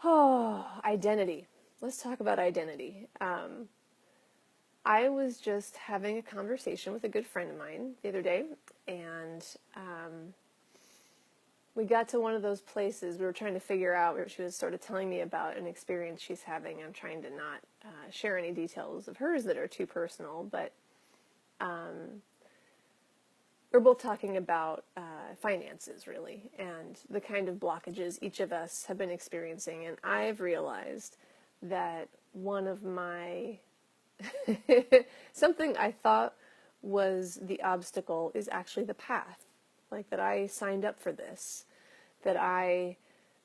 Oh, identity. Let's talk about identity. I was just having a conversation with a good friend of mine the other day, and we got to one of those places we were trying to figure out where she was sort of telling me about an experience she's having. I'm trying to not share any details of hers that are too personal, but we're both talking about finances, really, and the kind of blockages each of us have been experiencing. And I've realized that one of my something I thought was the obstacle is actually the path. Like that I signed up for this, that I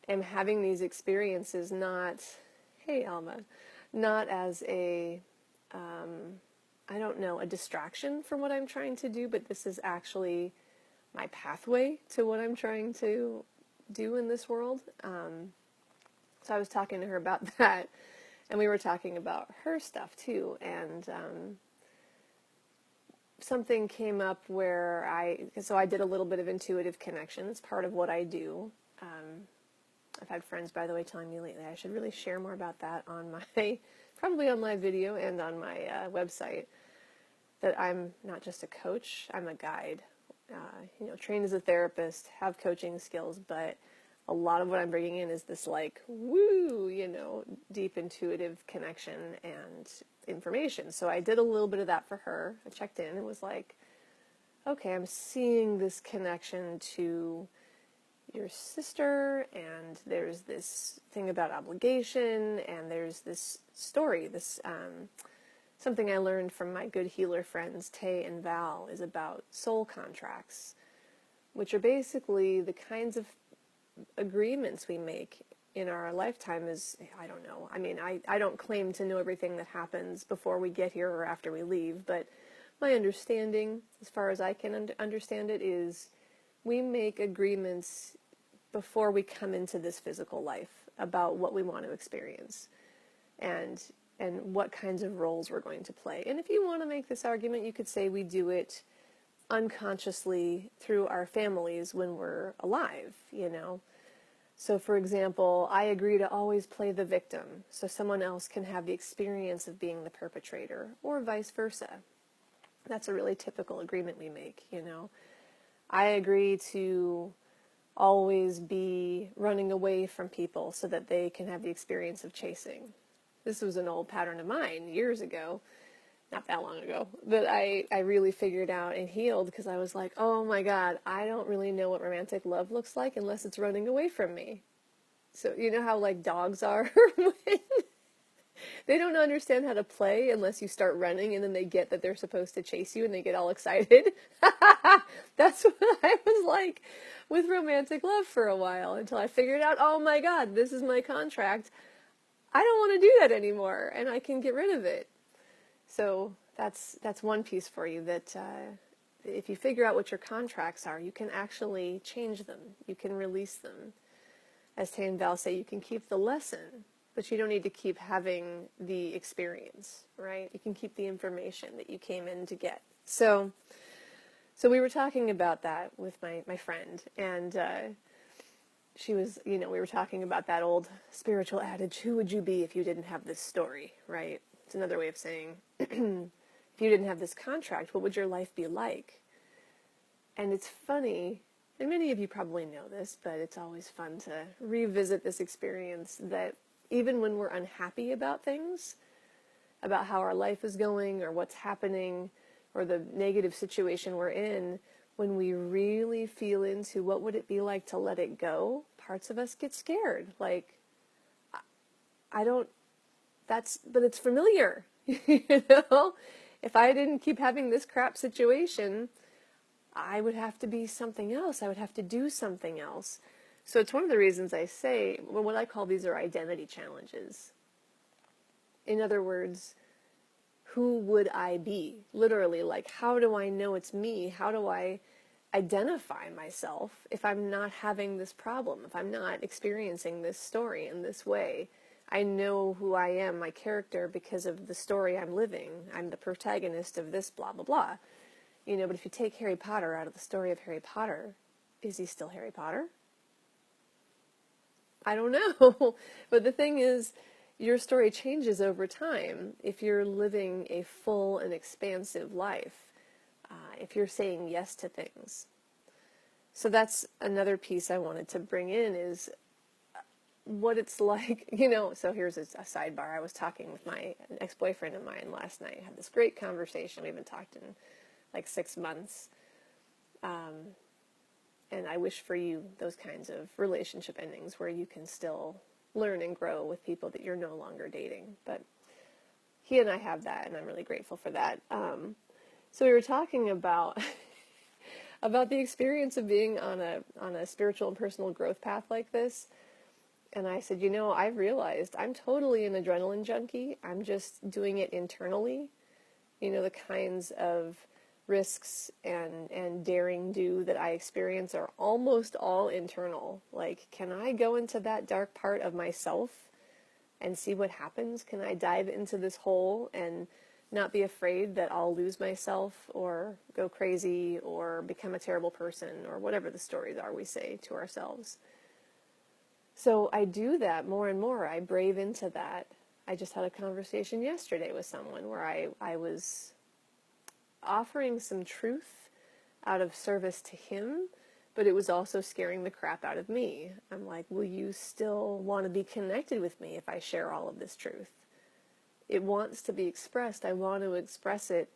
am having these experiences not, hey Alma, not as a, I don't know, a distraction from what I'm trying to do, but this is actually my pathway to what I'm trying to do in this world. So I was talking to her about that, and we were talking about her stuff too, and something came up where I did a little bit of intuitive connection. It's part of what I do. I've had friends, by the way, telling me lately I should really share more about that on my, probably on my video and on my website, that I'm not just a coach, I'm a guide. Trained as a therapist, have coaching skills, but a lot of what I'm bringing in is this like, woo, deep intuitive connection and information. So I did a little bit of that for her. I checked in and was like, okay, I'm seeing this connection to your sister, and there's this thing about obligation, and there's this story, this something I learned from my good healer friends, Tay and Val, is about soul contracts, which are basically the kinds of agreements we make in our lifetime. Is, I don't know, I mean, I don't claim to know everything that happens before we get here or after we leave, but my understanding, as far as I can understand it, is we make agreements before we come into this physical life about what we want to experience and what kinds of roles we're going to play. And if you want to make this argument, you could say we do it unconsciously through our families when we're alive, So for example, I agree to always play the victim so someone else can have the experience of being the perpetrator, or vice versa. That's a really typical agreement we make, I agree to always be running away from people so that they can have the experience of chasing. This was an old pattern of mine years ago, not that long ago, that I really figured out and healed, because I was like, oh my God, I don't really know what romantic love looks like unless it's running away from me. So you know how like dogs are when they don't understand how to play unless you start running, and then they get that they're supposed to chase you and they get all excited. That's what I was like with romantic love for a while, until I figured out, oh my God, this is my contract. I don't want to do that anymore, and I can get rid of it. So that's one piece for you, that if you figure out what your contracts are, you can actually change them. You can release them. As Tay and Val say, you can keep the lesson, but you don't need to keep having the experience, right? You can keep the information that you came in to get. So we were talking about that with my friend, and she was, we were talking about that old spiritual adage, who would you be if you didn't have this story, right? It's another way of saying, if you didn't have this contract, what would your life be like? And it's funny, and many of you probably know this, but it's always fun to revisit this experience, that even when we're unhappy about things, about how our life is going or what's happening or the negative situation we're in, when we really feel into what would it be like to let it go, parts of us get scared. Like, but it's familiar, If I didn't keep having this crap situation, I would have to be something else. I would have to do something else. So it's one of the reasons I say, well, what I call these are identity challenges. In other words, who would I be? Literally, like, how do I know it's me? How do I identify myself if I'm not having this problem, if I'm not experiencing this story in this way? I know who I am, my character, because of the story I'm living. I'm the protagonist of this blah, blah, blah. But if you take Harry Potter out of the story of Harry Potter, is he still Harry Potter? I don't know. But the thing is, your story changes over time if you're living a full and expansive life, if you're saying yes to things. So that's another piece I wanted to bring in is what it's like, so here's a sidebar. I was talking with my ex-boyfriend of mine last night. I had this great conversation. We haven't talked in like 6 months. And I wish for you those kinds of relationship endings where you can still learn and grow with people that you're no longer dating. But he and I have that, and I'm really grateful for that. So we were talking about about the experience of being on a spiritual and personal growth path like this. And I said, I realized I'm totally an adrenaline junkie. I'm just doing it internally. The kinds of risks and daring do that I experience are almost all internal. Like, can I go into that dark part of myself and see what happens? Can I dive into this hole and not be afraid that I'll lose myself or go crazy or become a terrible person or whatever the stories are we say to ourselves? So I do that more and more. I brave into that. I just had a conversation yesterday with someone where I was offering some truth out of service to him, but it was also scaring the crap out of me. I'm like, will you still want to be connected with me if I share all of this truth? It wants to be expressed. I want to express it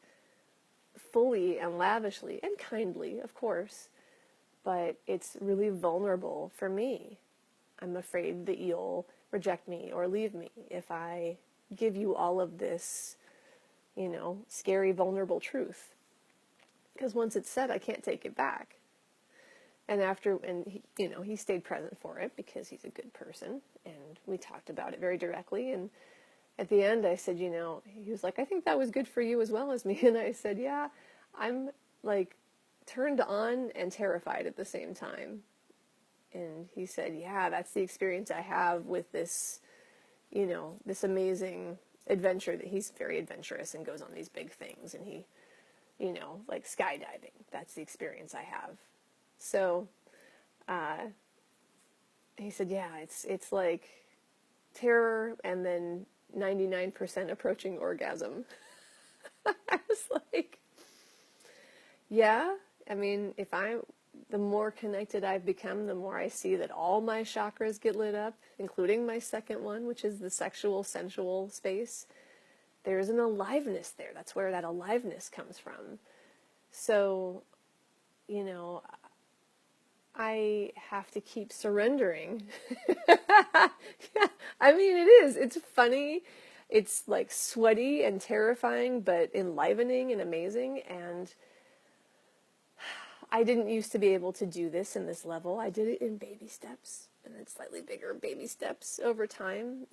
fully and lavishly and kindly, of course, but it's really vulnerable for me. I'm afraid that you'll reject me or leave me if I give you all of this, scary, vulnerable truth. Because once it's said, I can't take it back. And he stayed present for it because he's a good person. And we talked about it very directly. And at the end, I said, he was like, I think that was good for you as well as me. And I said, yeah, I'm like turned on and terrified at the same time. And he said, yeah, that's the experience I have with this, this amazing adventure that he's very adventurous and goes on these big things. And he, like skydiving, that's the experience I have. So he said, yeah, it's like terror and then 99% approaching orgasm. I was like, yeah, I mean, the more connected I've become, the more I see that all my chakras get lit up, including my second one, which is the sexual, sensual space. There's an aliveness there. That's where that aliveness comes from. So, I have to keep surrendering. Yeah, I mean, it is. It's funny. It's like sweaty and terrifying, but enlivening and amazing. And I didn't used to be able to do this in this level. I did it in baby steps and then slightly bigger baby steps over time,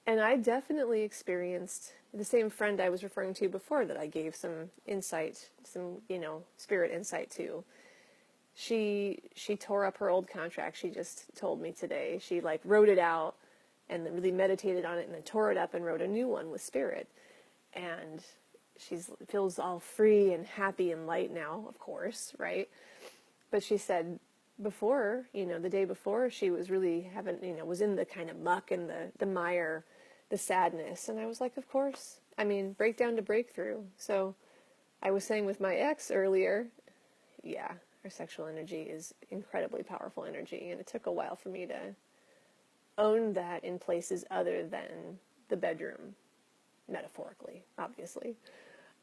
and I definitely experienced the same friend I was referring to before that I gave some insight, some, spirit insight to. She tore up her old contract. She just told me today. She like wrote it out and then really meditated on it and then tore it up and wrote a new one with spirit. And feels all free and happy and light now, of course, right? But she said before, the day before, she was really was in the kind of muck and the mire, the sadness. And I was like, of course. I mean, breakdown to breakthrough. So I was saying with my ex earlier, yeah, our sexual energy is incredibly powerful energy. And it took a while for me to own that in places other than the bedroom, metaphorically, obviously.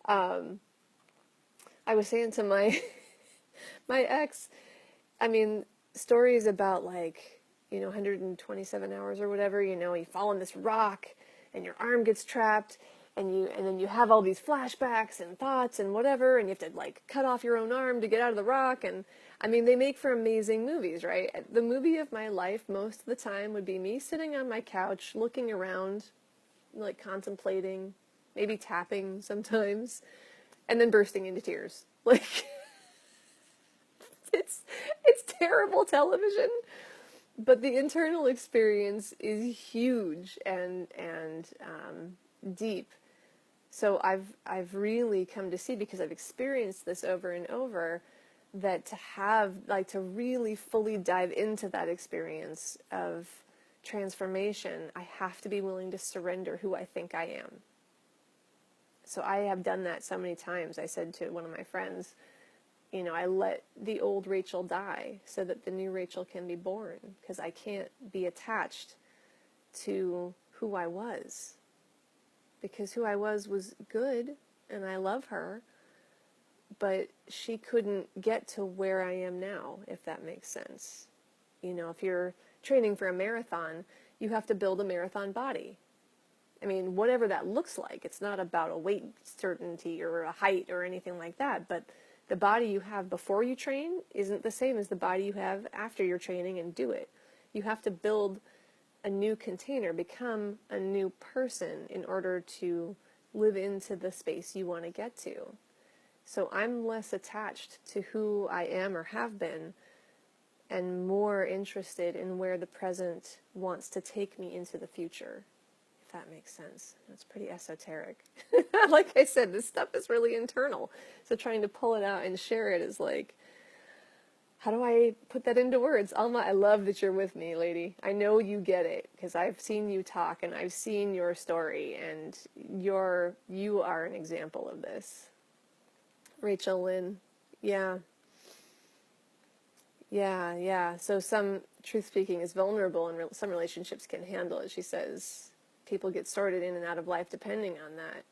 I was saying to my my ex, I mean, stories about like, 127 hours or whatever, you fall on this rock and your arm gets trapped and then you have all these flashbacks and thoughts and whatever, and you have to like cut off your own arm to get out of the rock. And I mean, they make for amazing movies, right? The movie of my life most of the time would be me sitting on my couch, looking around, like contemplating, maybe tapping sometimes, and then bursting into tears. Like, it's terrible television, but the internal experience is huge and deep. So I've really come to see, because I've experienced this over and over, that to have, like, to really fully dive into that experience of transformation, I have to be willing to surrender who I think I am. So I have done that so many times. I said to one of my friends, you know, I let the old Rachel die so that the new Rachel can be born, because I can't be attached to who I was. Because who I was good, and I love her, but she couldn't get to where I am now, if that makes sense. You know, if you're training for a marathon, you have to build a marathon body. I mean, whatever that looks like. It's not about a weight certainty or a height or anything like that, but the body you have before you train isn't the same as the body you have after you're training and do it. You have to build a new container, become a new person in order to live into the space you want to get to. So I'm less attached to who I am or have been, and more interested in where the present wants to take me into the future, if that makes sense. It's pretty esoteric. Like I said, this stuff is really internal. So trying to pull it out and share it is like, how do I put that into words? Alma, I love that you're with me, lady. I know you get it, because I've seen you talk and I've seen your story, and you are an example of this. Rachel Lynn, yeah. So some truth speaking is vulnerable, and some relationships can handle it. She says people get sorted in and out of life depending on that.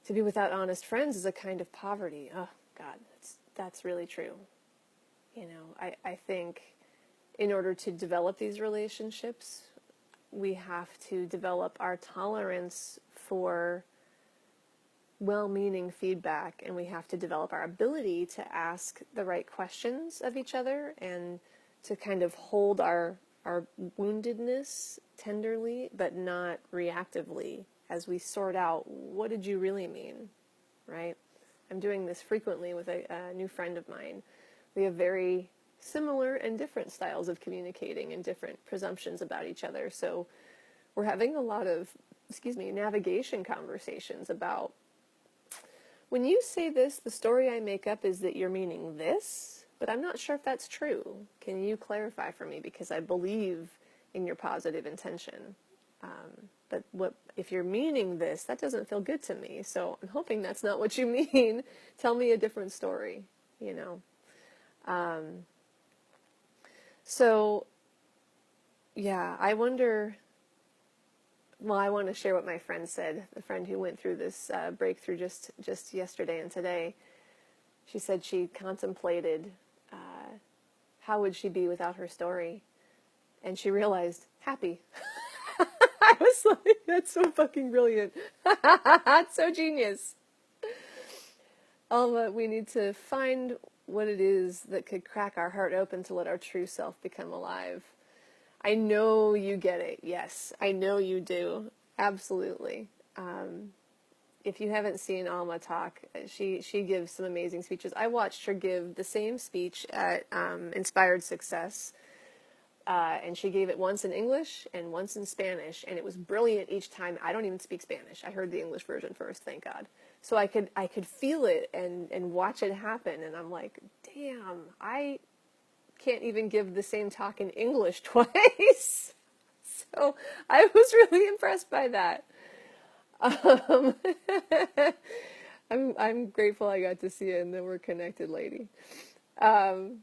To be without honest friends is a kind of poverty. Oh God, that's really true. You know, I think in order to develop these relationships, we have to develop our tolerance for well-meaning feedback, and we have to develop our ability to ask the right questions of each other, and to kind of hold our woundedness tenderly but not reactively, as we sort out, what did you really mean, right? I'm doing this frequently with a new friend of mine. We have very similar and different styles of communicating and different presumptions about each other, so we're having a lot of, navigation conversations about, when you say this, the story I make up is that you're meaning this, but I'm not sure if that's true. Can you clarify for me? Because I believe in your positive intention. But if you're meaning this, that doesn't feel good to me. So I'm hoping that's not what you mean. Tell me a different story, you know. So, yeah, I wonder... Well, I want to share what my friend said, the friend who went through this breakthrough just yesterday and today. She said she contemplated how would she be without her story, and she realized happy. I was like, that's so fucking brilliant. That's so genius. Alma, we need to find what it is that could crack our heart open to let our true self become alive. I know you get it. Yes, I know you do. Absolutely. If you haven't seen Alma talk, she gives some amazing speeches. I watched her give the same speech at Inspired Success, and she gave it once in English and once in Spanish, and it was brilliant each time. I don't even speak Spanish. I heard the English version first, thank God. So I could feel it and watch it happen, and I'm like, damn, I can't even give the same talk in English twice. So I was really impressed by that. I'm grateful I got to see it and that we're connected, lady. The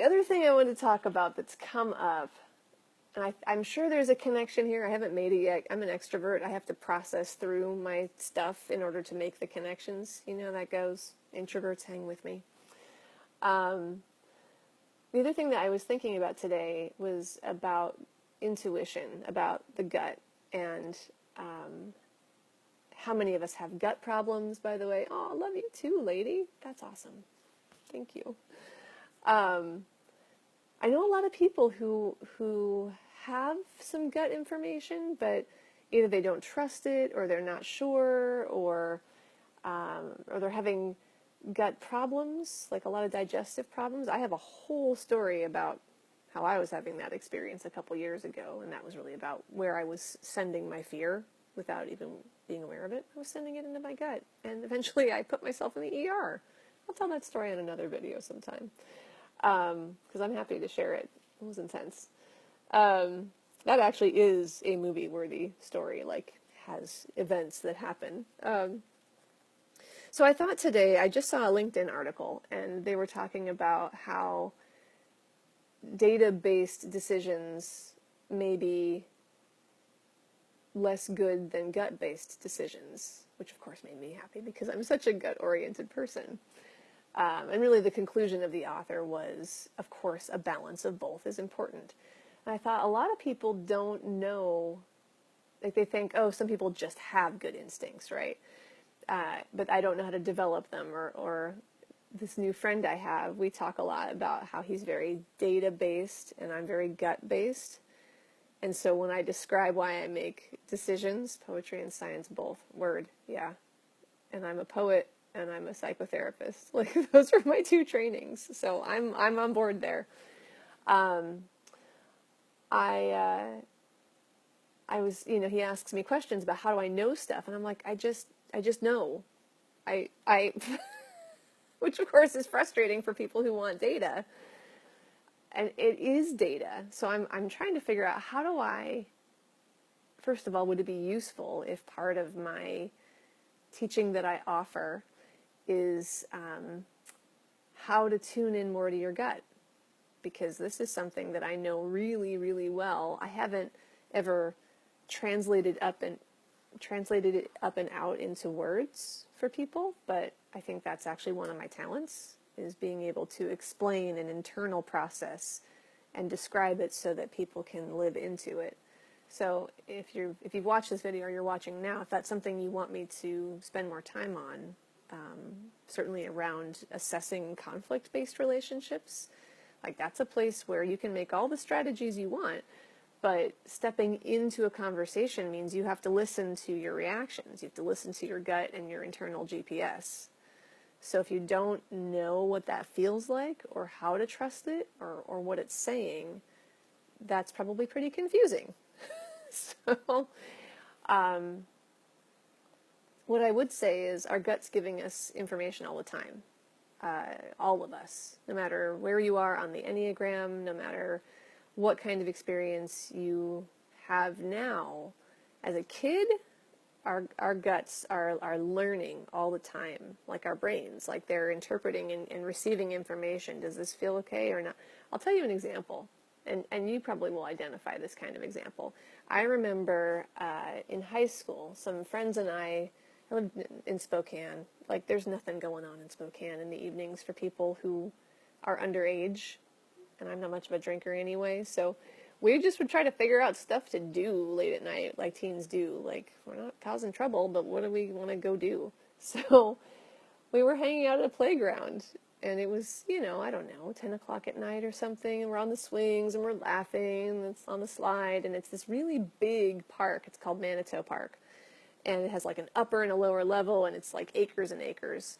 other thing I want to talk about that's come up, and I'm sure there's a connection here. I haven't made it yet. I'm an extrovert. I have to process through my stuff in order to make the connections. You know how that goes. Introverts, hang with me. The other thing that I was thinking about today was about intuition, about the gut, and how many of us have gut problems, by the way. Oh, I love you too, lady. That's awesome. Thank you. I know a lot of people who have some gut information, but either they don't trust it, or they're not sure, or they're having gut problems, like a lot of digestive problems. I have a whole story about how I was having that experience a couple years ago, and that was really about where I was sending my fear without even being aware of it. I was sending it into my gut, and eventually I put myself in the ER I'll tell that story in another video sometime, because I'm happy to share it. It was intense. That actually is a movie-worthy story, like has events that happen. So I thought today, I just saw a LinkedIn article, and they were talking about how data-based decisions may be less good than gut-based decisions, which of course made me happy because I'm such a gut-oriented person. And really the conclusion of the author was, of course, a balance of both is important. And I thought a lot of people don't know, like they think, oh, some people just have good instincts, right? But I don't know how to develop them. Or this new friend I have, we talk a lot about how he's very data-based and I'm very gut-based. And so when I describe why I make decisions, poetry and science both, word, yeah. And I'm a poet and I'm a psychotherapist. Like those are my two trainings. So I'm on board there. I was, he asks me questions about how do I know stuff, and I'm like, I just know. I which of course is frustrating for people who want data. And it is data. So I'm trying to figure out how do I, first of all, would it be useful if part of my teaching that I offer is how to tune in more to your gut? Because this is something that I know really, really well. I haven't ever translated it up and out into words for people, but I think that's actually one of my talents, is being able to explain an internal process and describe it so that people can live into it. So if you've watched this video or you're watching now, if that's something you want me to spend more time on, certainly around assessing conflict-based relationships, like that's a place where you can make all the strategies you want, but stepping into a conversation means you have to listen to your reactions. You have to listen to your gut and your internal GPS. So if you don't know what that feels like or how to trust it or what it's saying, that's probably pretty confusing. So what I would say is our gut's giving us information all the time. All of us, no matter where you are on the Enneagram, no matter what kind of experience you have now. As a kid, our guts are learning all the time, like our brains, like they're interpreting and receiving information. Does this feel okay or not? I'll tell you an example, and you probably will identify this kind of example. I remember in high school, some friends and I lived in Spokane. Like, there's nothing going on in Spokane in the evenings for people who are underage, and I'm not much of a drinker anyway, so we just would try to figure out stuff to do late at night, like teens do. Like, we're not causing trouble, but what do we want to go do? So we were hanging out at a playground, and it was, I don't know, 10 o'clock at night or something, and we're on the swings, and we're laughing, and it's on the slide, and it's this really big park. It's called Manitou Park. And it has like an upper and a lower level, and it's like acres and acres.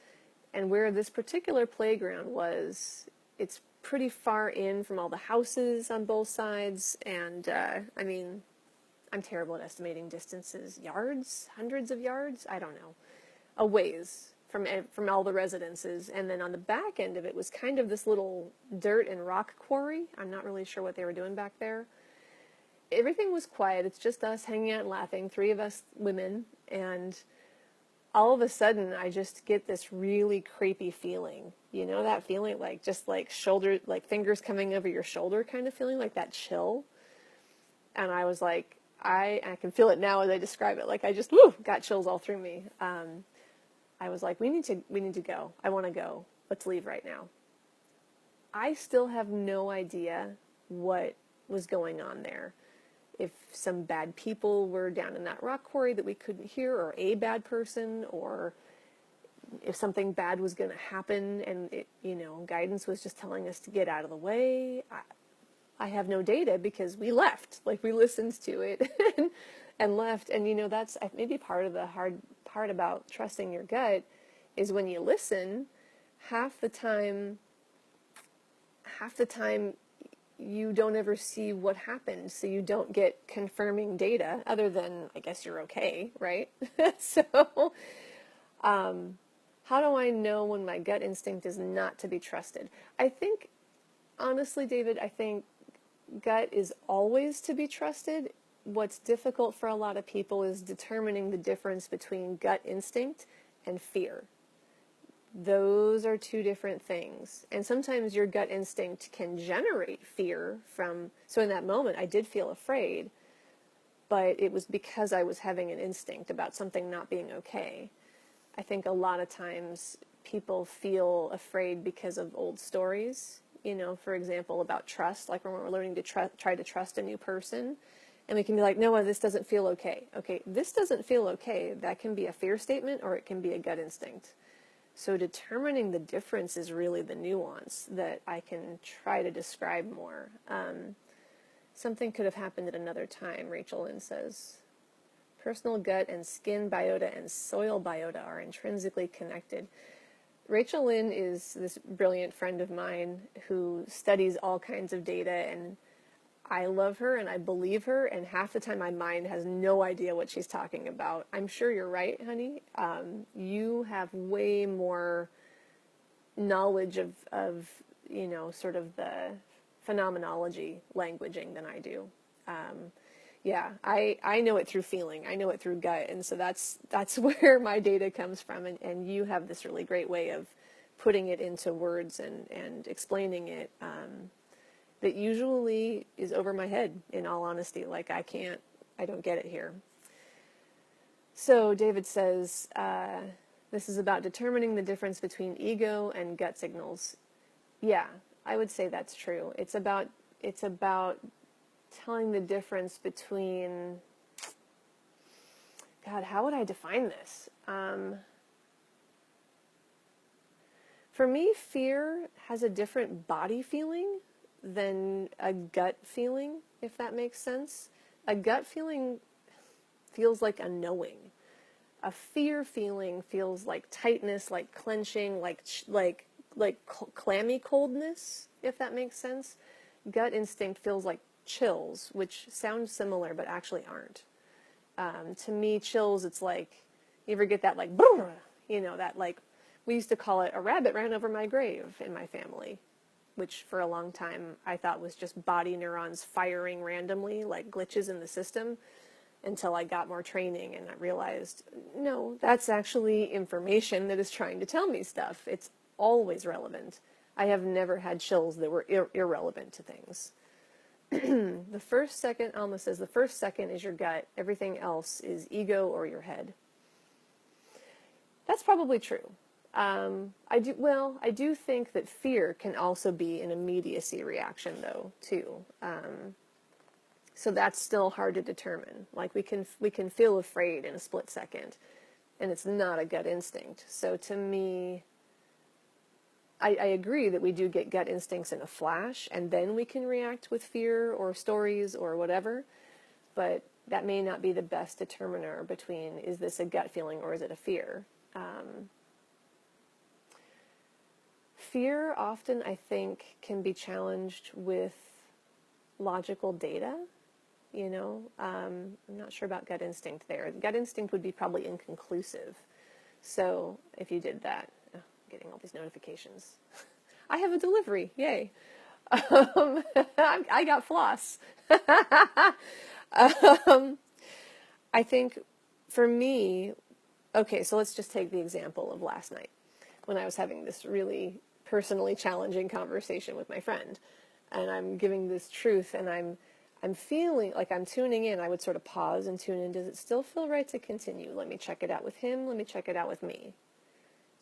And where this particular playground was, it's pretty far in from all the houses on both sides. And I'm terrible at estimating distances. Yards? Hundreds of yards? I don't know. A ways from all the residences. And then on the back end of it was kind of this little dirt and rock quarry. I'm not really sure what they were doing back there. Everything was quiet. It's just us hanging out and laughing, three of us women, and all of a sudden I just get this really creepy feeling. You know that feeling, like just like shoulder, like fingers coming over your shoulder kind of feeling, like that chill. And I was like, I can feel it now as I describe it. Like I just got chills all through me. I was like, we need to go. I want to go. Let's leave right now. I still have no idea what was going on there. If some bad people were down in that rock quarry that we couldn't hear, or a bad person, or if something bad was going to happen and guidance was just telling us to get out of the way. I have no data because we left. Like, we listened to it and left. And that's maybe part of the hard part about trusting your gut is when you listen, half the time you don't ever see what happened, so you don't get confirming data other than, I guess, you're okay, right? So how how do I know when my gut instinct is not to be trusted? I think, honestly, David, I think gut is always to be trusted. What's difficult for a lot of people is determining the difference between gut instinct and fear. Those are two different things. And sometimes your gut instinct can generate fear from, so in that moment I did feel afraid, but it was because I was having an instinct about something not being okay. I think a lot of times people feel afraid because of old stories, for example, about trust, like when we're learning to try to trust a new person. And we can be like, no, this doesn't feel okay. Okay, this doesn't feel okay. That can be a fear statement or it can be a gut instinct. So determining the difference is really the nuance that I can try to describe more. Something could have happened at another time, Rachel Lynn says. Personal gut and skin biota and soil biota are intrinsically connected. Rachel Lynn is this brilliant friend of mine who studies all kinds of data, and I love her and I believe her, and half the time my mind has no idea what she's talking about. I'm sure you're right, honey. You have way more knowledge of sort of the phenomenology languaging than I do. Yeah, I know it through feeling. I know it through gut. And so that's where my data comes from. And you have this really great way of putting it into words and explaining it that usually is over my head, in all honesty. Like I don't get it here. So David says, this is about determining the difference between ego and gut signals. Yeah, I would say that's true. It's about telling the difference between, God, how would I define this? For me, fear has a different body feeling than a gut feeling, if that makes sense. A gut feeling feels like a knowing. A fear feeling feels like tightness, like clenching, like clammy coldness, if that makes sense. Gut instinct feels like chills, which sound similar but actually aren't. To me, chills, it's like, you ever get that like, that like, we used to call it a rabbit ran over my grave in my family, which for a long time I thought was just body neurons firing randomly, like glitches in the system, until I got more training and I realized, no, that's actually information that is trying to tell me stuff. It's always relevant. I have never had chills that were irrelevant to things. The first second, Alma says, the first second is your gut. Everything else is ego or your head. That's probably true. I do think that fear can also be an immediacy reaction, though, too. So that's still hard to determine. Like we can feel afraid in a split second, and it's not a gut instinct. So to me, I agree that we do get gut instincts in a flash, and then we can react with fear or stories or whatever, but that may not be the best determiner between, is this a gut feeling or is it a fear? Fear often, I think, can be challenged with logical data. I'm not sure about gut instinct there. Gut instinct would be probably inconclusive. So if you did that, getting all these notifications. I have a delivery, yay. I got floss. I think for me, okay, so let's just take the example of last night when I was having this really personally challenging conversation with my friend, and I'm giving this truth, and I'm feeling like I'm tuning in. I would sort of pause and tune in. Does it still feel right to continue? Let me check it out with him. Let me check it out with me.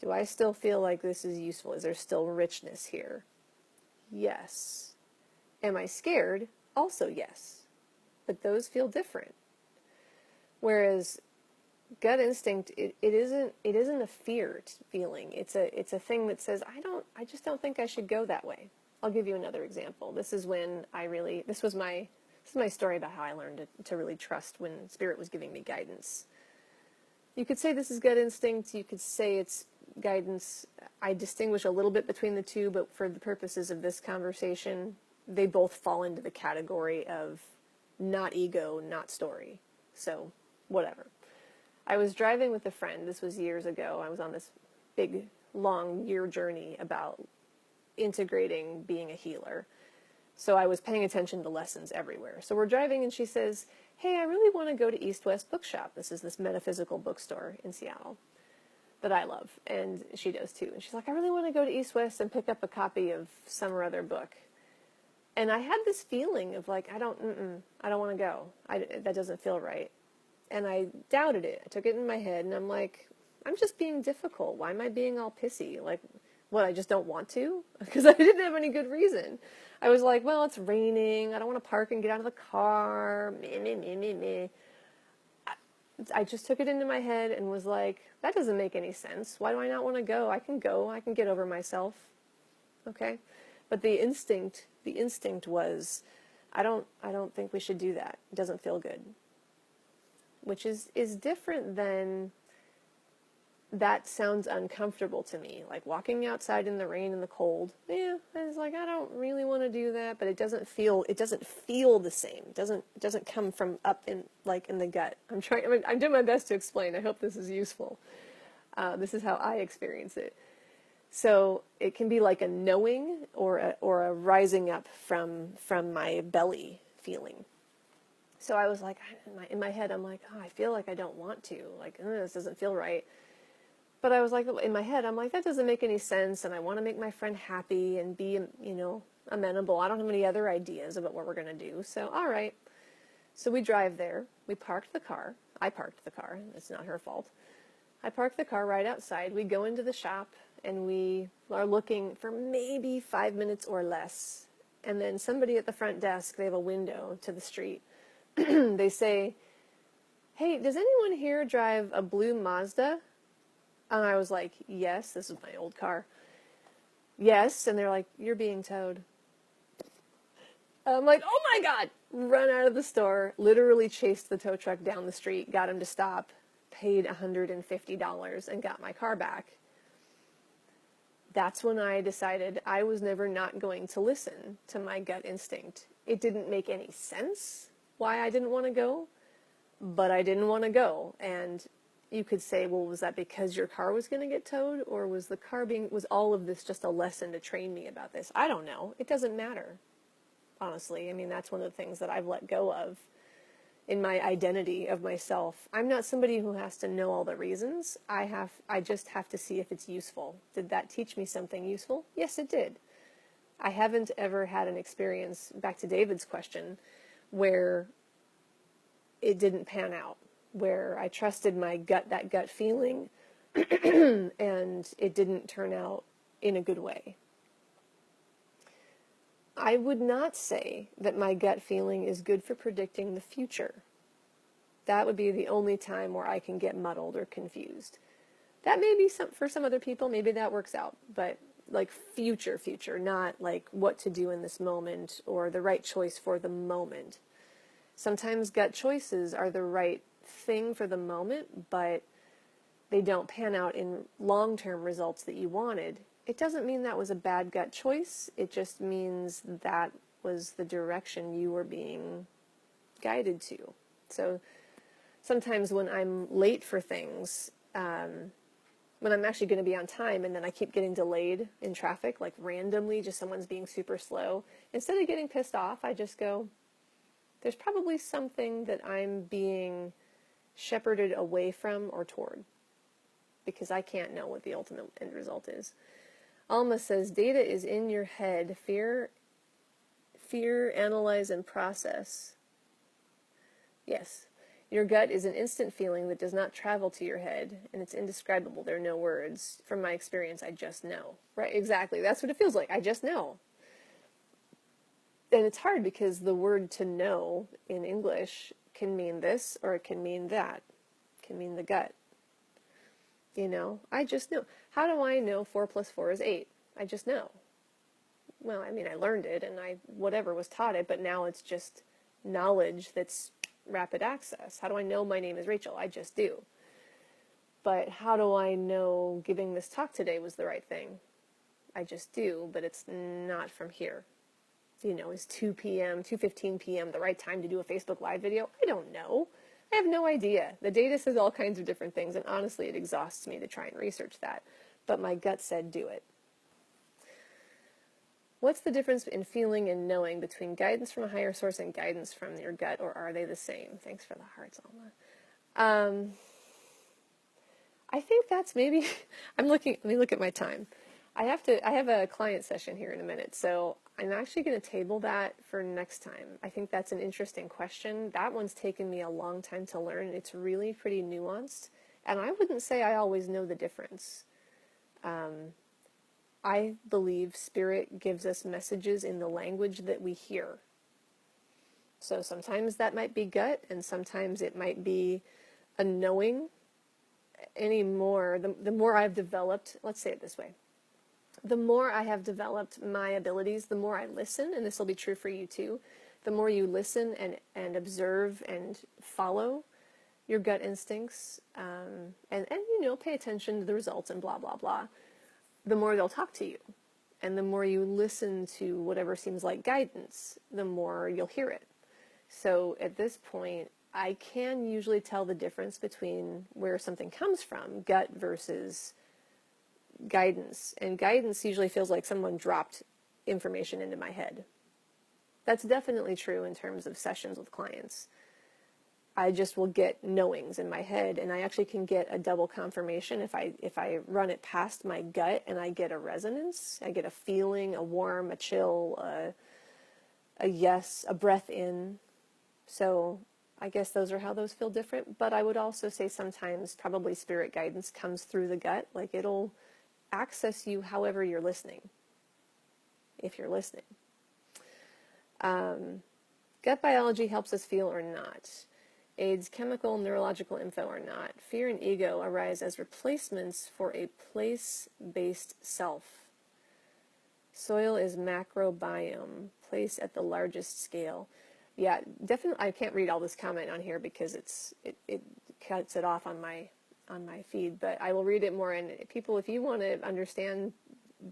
Do I still feel like this is useful? Is there still richness here? Yes. Am I scared? Also yes. But those feel different. Whereas gut instinct, it isn't a fear feeling. It's a thing that says, I just don't think I should go that way. I'll give you another example. This is my story about how I learned to really trust when Spirit was giving me guidance. You could say this is gut instinct. You could say it's guidance. I distinguish a little bit between the two, but for the purposes of this conversation, they both fall into the category of not ego, not story. So, whatever. I was driving with a friend. This was years ago. I was on this big, long year journey about integrating being a healer. So I was paying attention to lessons everywhere. So we're driving and she says, hey, I really want to go to East West Bookshop. This is this metaphysical bookstore in Seattle that I love, and she does too. And she's like, I really want to go to East West and pick up a copy of some or other book. And I had this feeling of like, I don't want to go. That doesn't feel right. And I doubted it. I took it in my head, and I'm like, I'm just being difficult. Why am I being all pissy? Like, what, I just don't want to? Because I didn't have any good reason. I was like, well, it's raining. I don't want to park and get out of the car. Meh. I just took it into my head and was like, that doesn't make any sense. Why do I not want to go? I can go. I can get over myself. Okay? But the instinct was, I don't think we should do that. It doesn't feel good. Which is different than, that sounds uncomfortable to me. Like walking outside in the rain and the cold. Yeah, I was like, I don't really want to do that, but it doesn't feel the same. It doesn't come from up in, like, in the gut. I'm doing my best to explain. I hope this is useful. This is how I experience it. So it can be like a knowing or a rising up from my belly feeling. So I was like, in my head, I'm like, oh, I feel like I don't want to. Like, this doesn't feel right. But I was like, in my head, I'm like, that doesn't make any sense, and I want to make my friend happy and be, amenable. I don't have any other ideas about what we're going to do. So, all right. So we drive there. We parked the car. I parked the car. It's not her fault. I parked the car right outside. We go into the shop, and we are looking for maybe 5 minutes or less. And then somebody at the front desk, they have a window to the street. They say, hey, does anyone here drive a blue Mazda? And I was like, yes, this is my old car. Yes. And they're like, you're being towed. I'm like, oh my God, run out of the store, literally chased the tow truck down the street, got him to stop, paid $150 and got my car back. That's when I decided I was never not going to listen to my gut instinct. It didn't make any sense why I didn't want to go, but I didn't want to go. And you could say, well, was that because your car was going to get towed, or was all of this just a lesson to train me about this? I don't know. It doesn't matter, honestly. I mean, that's one of the things that I've let go of in my identity of myself. I'm not somebody who has to know all the reasons. I just have to see if it's useful. Did that teach me something useful? Yes, it did. I haven't ever had an experience, back to David's question, where it didn't pan out, where I trusted my gut, that gut feeling, and it didn't turn out in a good way. I would not say that my gut feeling is good for predicting the future. That would be the only time where I can get muddled or confused. That may be for some other people, maybe that works out, but like future, not like what to do in this moment or the right choice for the moment. Sometimes gut choices are the right thing for the moment, but they don't pan out in long-term results that you wanted. It doesn't mean that was a bad gut choice. It just means that was the direction you were being guided to. So sometimes when I'm late for things, when I'm actually going to be on time and then I keep getting delayed in traffic, like randomly, just someone's being super slow, instead of getting pissed off, I just go, there's probably something that I'm being shepherded away from or toward, because I can't know what the ultimate end result is. Alma says, data is in your head. Fear, analyze, and process. Yes. Your gut is an instant feeling that does not travel to your head, and it's indescribable. There are no words. From my experience, I just know. Right, exactly. That's what it feels like. I just know. And it's hard because the word to know in English can mean this or it can mean that. It can mean the gut. I just know. How do I know 4 plus 4 is 8? I just know. Well, I mean, I learned it and whatever was taught it, but now it's just knowledge that's rapid access. How do I know my name is Rachel? I just do. But how do I know giving this talk today was the right thing? I just do, but it's not from here. Is 2 p.m., 2:15 p.m. the right time to do a Facebook Live video? I don't know. I have no idea. The data says all kinds of different things, and honestly, it exhausts me to try and research that. but my gut said do it. What's the difference in feeling and knowing between guidance from a higher source and guidance from your gut, or are they the same? Thanks for the hearts, Alma. I think that's maybe, let me look at my time. I have a client session here in a minute, so I'm actually going to table that for next time. I think that's an interesting question. That one's taken me a long time to learn. It's really pretty nuanced, and I wouldn't say I always know the difference. I believe spirit gives us messages in the language that we hear. So sometimes that might be gut, and sometimes it might be a knowing. Anymore, the more I've developed, let's say it this way, the more I have developed my abilities, the more I listen, and this will be true for you too, the more you listen and observe and follow your gut instincts, and pay attention to the results and blah, blah, blah, the more they'll talk to you. And the more you listen to whatever seems like guidance, the more you'll hear it. So at this point, I can usually tell the difference between where something comes from, gut versus guidance. And guidance usually feels like someone dropped information into my head. That's definitely true in terms of sessions with clients. I just will get knowings in my head, and I actually can get a double confirmation if I run it past my gut and I get a resonance. I get a feeling, a warm, a chill, a yes, a breath in. So I guess those are how those feel different, but I would also say sometimes probably spirit guidance comes through the gut, like it'll access you however you're listening, if you're listening. Gut biology helps us feel or not. Aids chemical, neurological info or not. Fear and ego arise as replacements for a place-based self. Soil is macrobiome, place at the largest scale. Yeah, definitely. I can't read all this comment on here because it cuts it off on my feed, but I will read it more. And people, if you want to understand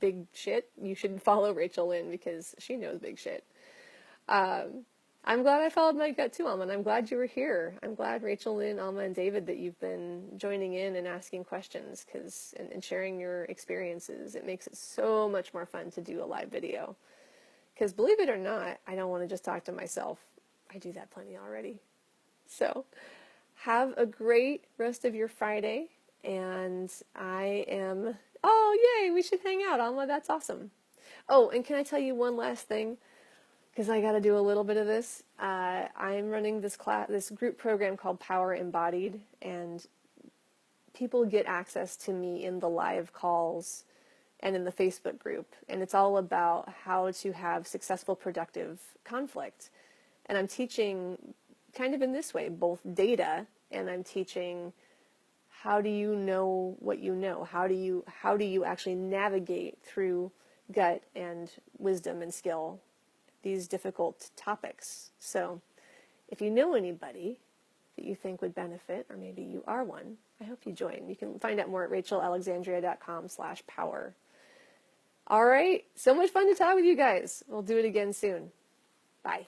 big shit, you should follow Rachel Lynn because she knows big shit. I'm glad I followed my gut too, Alma, and I'm glad you were here. I'm glad Rachel Lynn, Alma, and David that you've been joining in and asking questions and sharing your experiences. It makes it so much more fun to do a live video. Because believe it or not, I don't want to just talk to myself. I do that plenty already. So have a great rest of your Friday. And yay, we should hang out, Alma. That's awesome. Oh, and can I tell you one last thing? Because I got to do a little bit of this. I'm running this group program called Power Embodied, and people get access to me in the live calls and in the Facebook group. And it's all about how to have successful, productive conflict. And I'm teaching kind of in this way, both data, and I'm teaching how do you know what you know? How do you actually navigate through gut and wisdom and skill these difficult topics? So if you know anybody that you think would benefit, or maybe you are one, I hope you join. You can find out more at rachelalexandria.com/power. All right. So much fun to talk with you guys. We'll do it again soon. Bye.